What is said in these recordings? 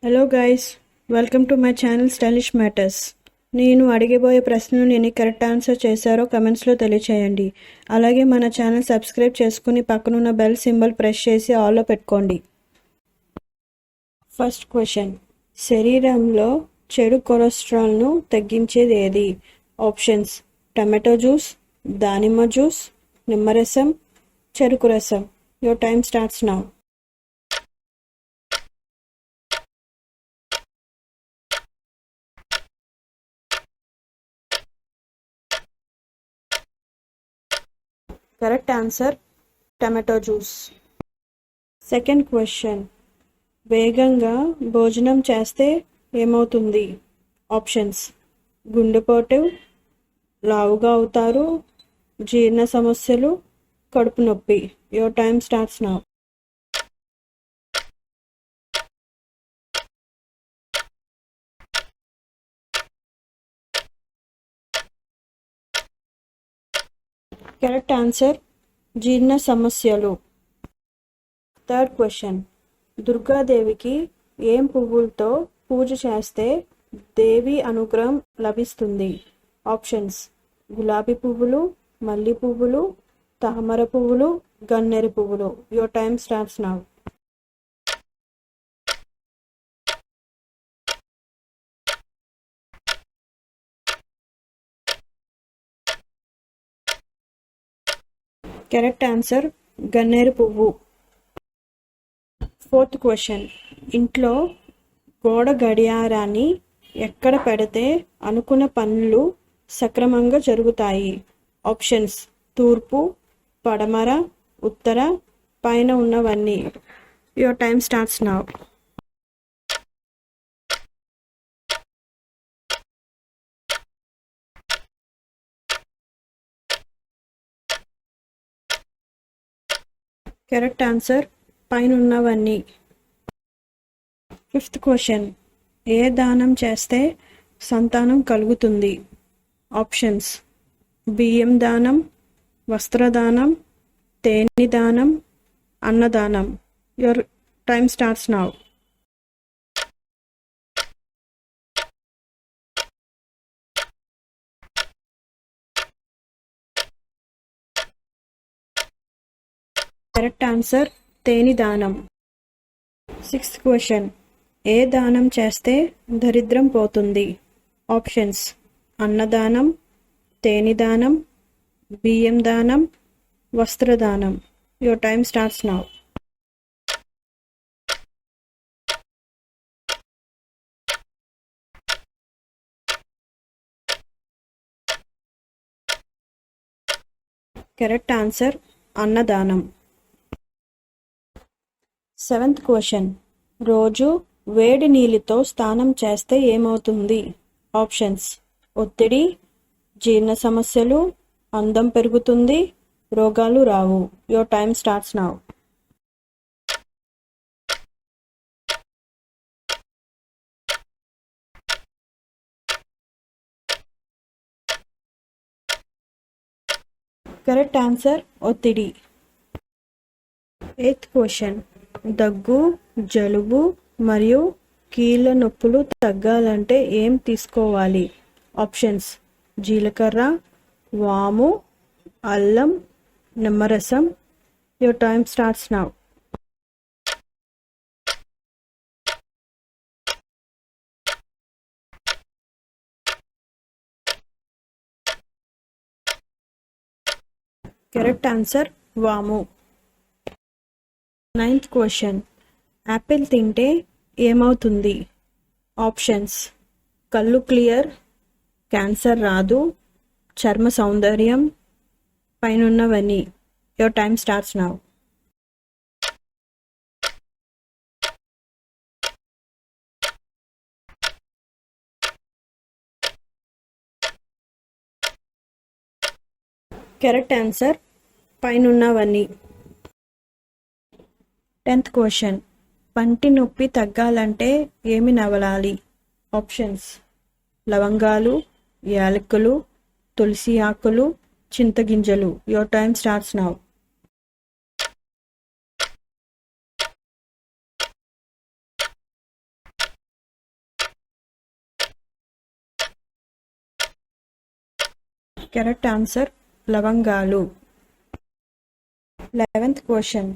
Hello guys, welcome to my channel stylish matters. నేను అడిగబోయే ప్రశ్నలు ఎన్ని కరెక్ట్ ఆన్సర్ చేశారో కమెంట్స్లో తెలియచేయండి. అలాగే మన ఛానల్ సబ్స్క్రైబ్ చేసుకుని పక్కనున్న బెల్ సింబల్ ప్రెస్ చేసి ఆల్లో పెట్టుకోండి. ఫస్ట్ క్వశ్చన్, శరీరంలో చెడు కొలెస్ట్రాల్ను తగ్గించేది ఏది? ఆప్షన్స్: టమాటో జ్యూస్, దానిమ్మ జ్యూస్, నిమ్మరసం, చెరుకు రసం. Your time starts now. Correct answer tomato juice. Second question, వేగంగా భోజనం చేస్తే ఏమవుతుంది? ఆప్షన్స్: గుండెపోటు, లావుగా అవుతారు, జీర్ణ సమస్యలు, కడుపు నొప్పి. Your time starts now. Correct answer జీర్ణ సమస్యలు. థర్డ్ క్వశ్చన్, దుర్గాదేవికి ఏం పువ్వులతో పూజ చేస్తే దేవి అనుగ్రహం లభిస్తుంది? ఆప్షన్స్: గులాబీ పువ్వులు, మల్లి పువ్వులు, తామర పువ్వులు, గన్నేరు పువ్వులు. Your time starts now. Correct answer గన్నేరు పువ్వు. ఫోర్త్ క్వశ్చన్, ఇంట్లో గోడ గడియారాన్ని ఎక్కడ పెడితే అనుకున్న పనులు సక్రమంగా జరుగుతాయి? ఆప్షన్స్: తూర్పు, పడమర, ఉత్తర, పైన ఉన్నవన్నీ. Your time starts now. Correct answer పైన ఉన్నవన్నీ. ఫిఫ్త్ క్వశ్చన్, ఏ దానం చేస్తే సంతానం కలుగుతుంది? ఆప్షన్స్: బియ్యం దానం, వస్త్రదానం, తేనె దానం, అన్నదానం. Your time starts now. Correct answer తేనె దానం. సిక్స్త్ క్వశ్చన్, ఏ దానం చేస్తే దరిద్రం పోతుంది? ఆప్షన్స్: అన్నదానం, తేనె దానం, బియ్యం దానం, వస్త్రదానం. Your time starts now. Correct answer అన్నదానం. సెవెంత్ క్వశ్చన్, రోజు వేడి నీళ్ళతో స్నానం చేస్తే ఏమవుతుంది? ఆప్షన్స్: ఒత్తిడి, జీర్ణ సమస్యలు, అందం పెరుగుతుంది, రోగాలు రావు. Your time starts now. Correct answer ఒత్తిడి. ఎయిత్ క్వశ్చన్, దగ్గు, జలుబు మరియు కీళ్ళ నొప్పులు తగ్గాలంటే ఏం తీసుకోవాలి? ఆప్షన్స్: జీలకర్ర, వాము, అల్లం, నిమ్మరసం. Your time starts now. Correct answer వాము. నైన్త్ క్వశ్చన్, యాపిల్ తింటే ఏమవుతుంది? ఆప్షన్స్: కళ్ళు క్లియర్, క్యాన్సర్ రాదు, చర్మ సౌందర్యం, పైనున్నవన్నీ. Your time starts now. Correct answer పైనున్నవన్నీ. 10th క్వశ్చన్, పంటి నొప్పి తగ్గాలంటే ఏమి నవలాలి? ఆప్షన్స్: లవంగాలు, యాలకులు, తులసి ఆకులు, చింతగింజలు. Your time starts now. Correct answer లవంగాలు. 11th question.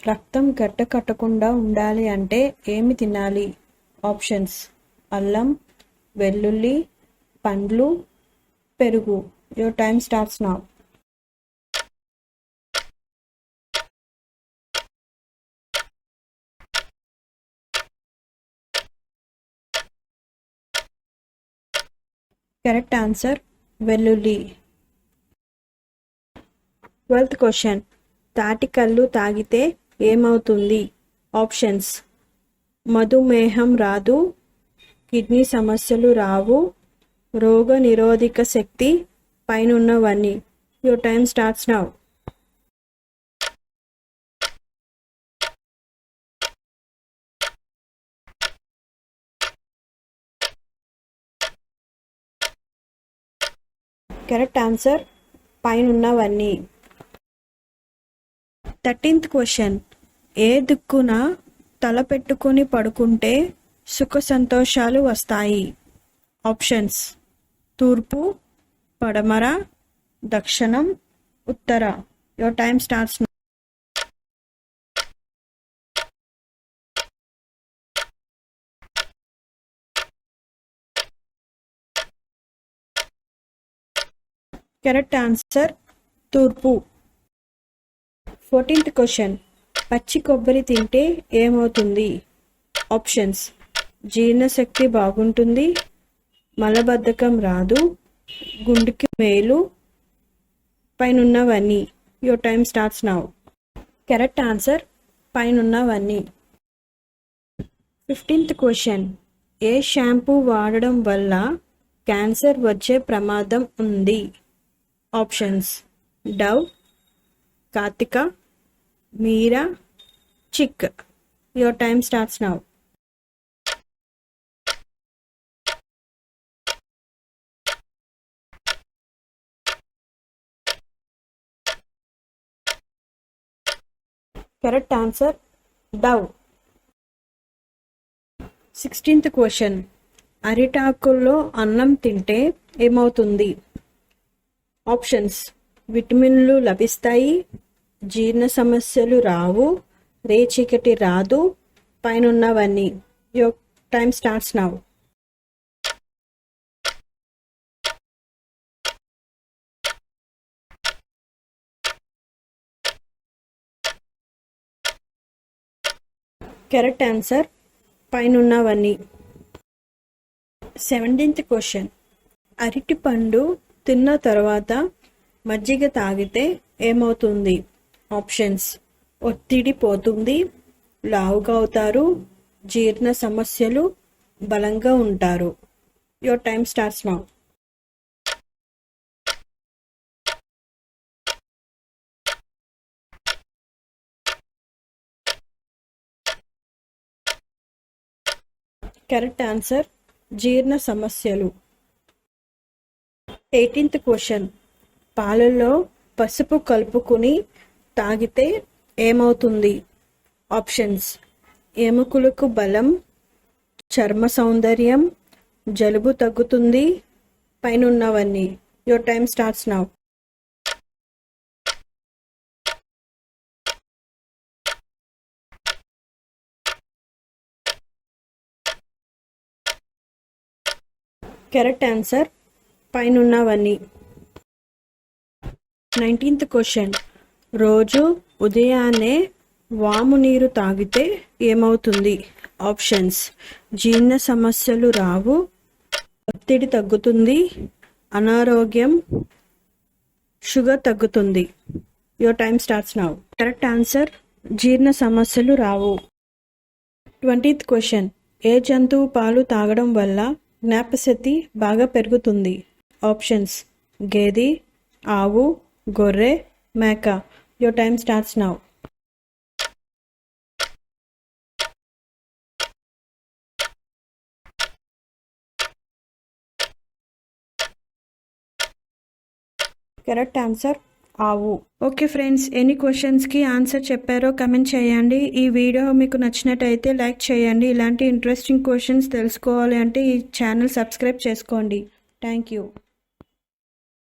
రక్తం గడ్డ కట్టకుండా ఉండాలి అంటే ఏమి తినాలి? ఆప్షన్స్: అల్లం, వెల్లుల్లి, పండ్లు, పెరుగు. Your time starts now. Correct answer వెల్లుల్లి. 12th question. తాటికల్లు తాగితే ఏమవుతుంది? ఆప్షన్స్: మధుమేహం రాదు, కిడ్నీ సమస్యలు రావు, రోగ నిరోధక శక్తి, పైనున్నవన్నీ. Your time starts now. Correct answer పైనున్నవన్నీ. 13th question. ఏ దిక్కున తల పెట్టుకుని పడుకుంటే సుఖ సంతోషాలు వస్తాయి? ఆప్షన్స్: తూర్పు, పడమర, దక్షిణం, ఉత్తర. Your time starts. Correct answer తూర్పు. 14th question. పచ్చి కొబ్బరి తింటే ఏమవుతుంది? ఆప్షన్స్: జీర్ణశక్తి బాగుంటుంది, మలబద్ధకం రాదు, గుండెకి మేలు, పైనున్నవన్నీ. Your time starts now. Correct answer పైనున్నవన్నీ. 15th question. ఏ షాంపూ వాడడం వల్ల క్యాన్సర్ వచ్చే ప్రమాదం ఉంది? Options: Dove, Karthika, Meera, Chik. Your time starts now. Correct answer Dove. 16th question. అరిటాకుల్లో అన్నం తింటే ఏమవుతుంది? ఆప్షన్స్: విటమిన్లు లభిస్తాయి, జీర్ణ సమస్యలు రావు, రేచీకటి రాదు, పైనున్నవన్నీ. Your time starts now. Correct answer పైనున్నవన్నీ. 17th question. అరటిపండు తిన్న తర్వాత మజ్జిగ తాగితే ఏమవుతుంది? ఆప్షన్స్: ఒత్తిడి పోతుంది, లావుగా అవుతారు, జీర్ణ సమస్యలు, బలంగా ఉంటారు. Your time starts now. Correct answer జీర్ణ సమస్యలు. 18th question. పాలల్లో పసుపు కలుపుకుని తాగితే ఏమవుతుంది? ఆప్షన్స్: ఎముకలకు బలం, చర్మ సౌందర్యం, జలుబు తగ్గుతుంది, పైనున్నవన్నీ. Your time starts now. Correct answer పైనున్నవన్నీ. 19th question. రోజు ఉదయాన్నే వాము నీరు తాగితే ఏమవుతుంది? ఆప్షన్స్: జీర్ణ సమస్యలు రావు, ఒత్తిడి తగ్గుతుంది, అనారోగ్యం, షుగర్ తగ్గుతుంది. Your time starts now. Correct answer జీర్ణ సమస్యలు రావు. 20th question. ఏ జంతువు పాలు తాగడం వల్ల జ్ఞాపశక్తి బాగా పెరుగుతుంది? ఆప్షన్స్: గేదె, ఆవు, గొర్రె, మేక. Your time starts now. Correct answer ఆవు. ఓకే ఫ్రెండ్స్, ఎన్ని క్వశ్చన్స్కి ఆన్సర్ చెప్పారో కమెంట్ చేయండి. ఈ వీడియో మీకు నచ్చినట్టయితే లైక్ చేయండి. ఇలాంటి ఇంట్రెస్టింగ్ క్వశ్చన్స్ తెలుసుకోవాలి అంటే ఈ ఛానల్ సబ్స్క్రైబ్ చేసుకోండి. Thank you.